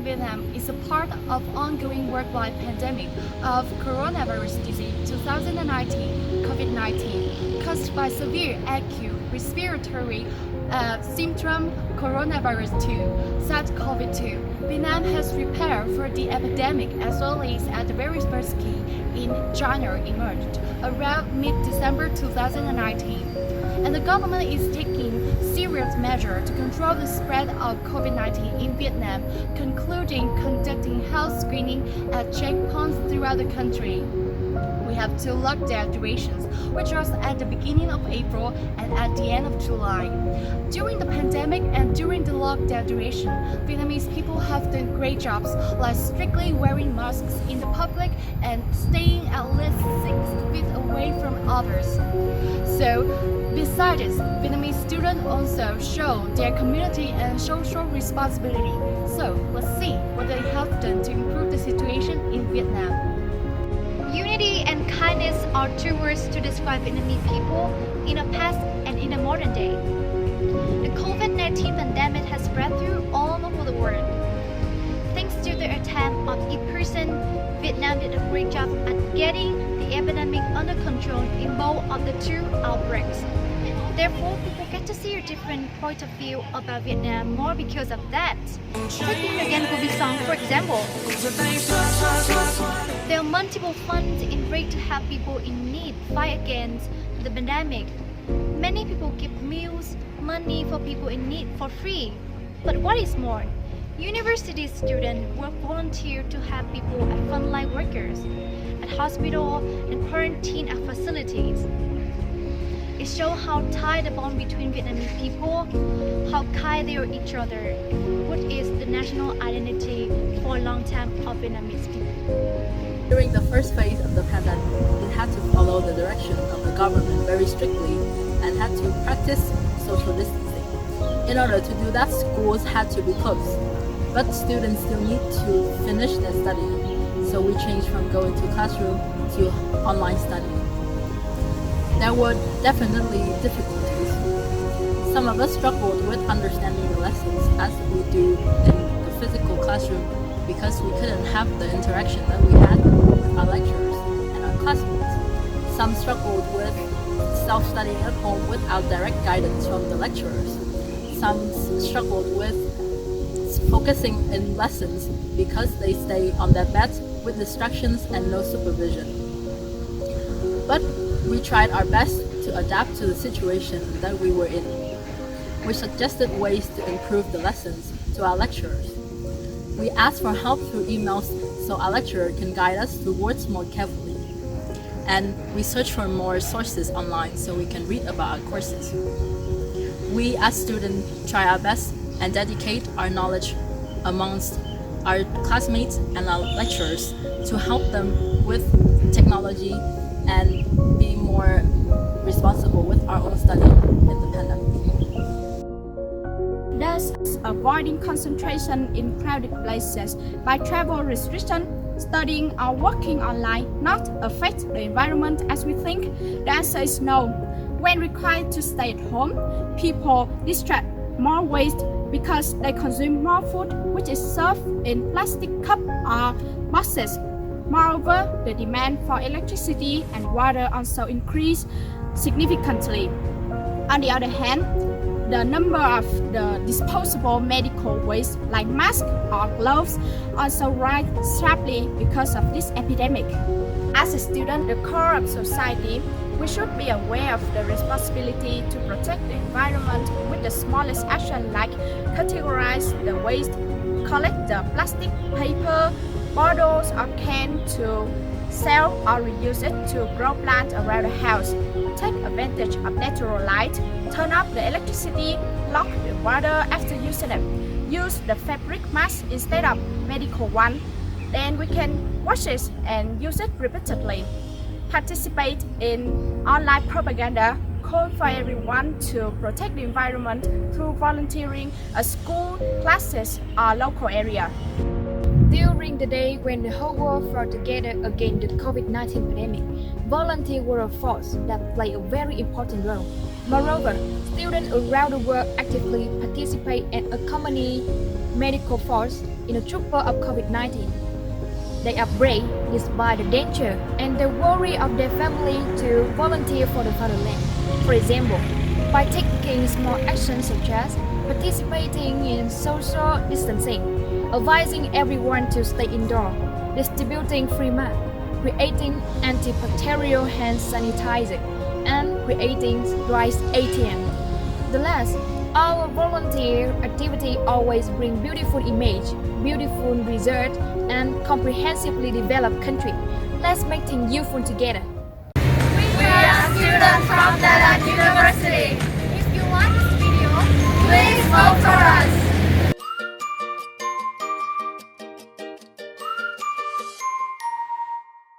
Vietnam is a part of ongoing worldwide pandemic of coronavirus disease 2019 COVID-19 caused by severe acute respiratory syndrome coronavirus 2 SARS-CoV-2. Vietnam has prepared for the epidemic as early as at the very first case in China emerged around mid-December 2019. And the government is taking serious measures to control the spread of COVID-19 in Vietnam, concluding conducting health screening at checkpoints throughout the country. We have two lockdown durations, which was at the beginning of April and at the end of July. During the pandemic and during the lockdown duration, Vietnamese people have done great jobs, like strictly wearing masks in the public and staying at least 6 feet away from others. So, besides this, Vietnamese students also show their community and social responsibility. So, let's see what they have done to improve the situation in Vietnam. Unity and kindness are two words to describe Vietnamese people in the past and in the modern day. The COVID-19 pandemic has spread through all over the world. Thanks to the attempt of each person, Vietnam did a great job at getting the epidemic under control in both of the two outbreaks. Therefore, people get to see a different point of view about Vietnam more because of that. Taking again Covid song, for example. There are multiple funds in raised to help people in need fight against the pandemic. Many people give meals, money for people in need for free. But what is more, university students work volunteer to help people as frontline workers at hospital and quarantine at facilities. It shows how tight the bond between Vietnamese people, how kind they are each other, what is the national identity for a long time of Vietnamese people. During the first phase of the pandemic, we had to follow the direction of the government very strictly and had to practice social distancing. In order to do that, schools had to be closed, but students still need to finish their study, so we changed from going to classroom to online studying. There were definitely difficulties. Some of us struggled with understanding the lessons as we do in the physical classroom because we couldn't have the interaction that we had with our lecturers and our classmates. Some struggled with self-studying at home without direct guidance from the lecturers. Some struggled with focusing in lessons because they stay on their beds with distractions and no supervision. But we tried our best to adapt to the situation that we were in. We suggested ways to improve the lessons to our lecturers. We asked for help through emails so our lecturer can guide us through words more carefully. And we searched for more sources online so we can read about our courses. We as students try our best and dedicate our knowledge amongst our classmates and our lecturers to help them with technology and be more responsible with our own study in the pandemic. Thus, avoiding concentration in crowded places by travel restriction, studying or working online not affect the environment as we think? The answer is no. When required to stay at home, people distract more waste because they consume more food which is served in plastic cups or boxes. Moreover, the demand for electricity and water also increased significantly. On the other hand, the number of the disposable medical waste like masks or gloves also rise sharply because of this epidemic. As a student, the core of society, we should be aware of the responsibility to protect the environment with the smallest action like categorize the waste, collect the plastic, paper, bottles or cans to sell or reuse it to grow plants around the house. Take advantage of natural light, turn off the electricity, lock the water after using it. Use the fabric mask instead of medical one. Then we can wash it and use it repeatedly. Participate in online propaganda. Call for everyone to protect the environment through volunteering at school, classes, or local area. During the day when the whole world fought together against the COVID-19 pandemic, volunteers were a force that played a very important role. Moreover, students around the world actively participate and accompany medical force in a trooper of COVID-19. They are brave despite the danger and the worry of their family to volunteer for the fatherland. For example, by taking small actions such as participating in social distancing, advising everyone to stay indoors, distributing free masks, creating antibacterial hand sanitizer, and creating dry ATM. The last, our volunteer activity always bring beautiful image, beautiful result, and comprehensively developed country. Let's make things useful together. We are students from Dadan University.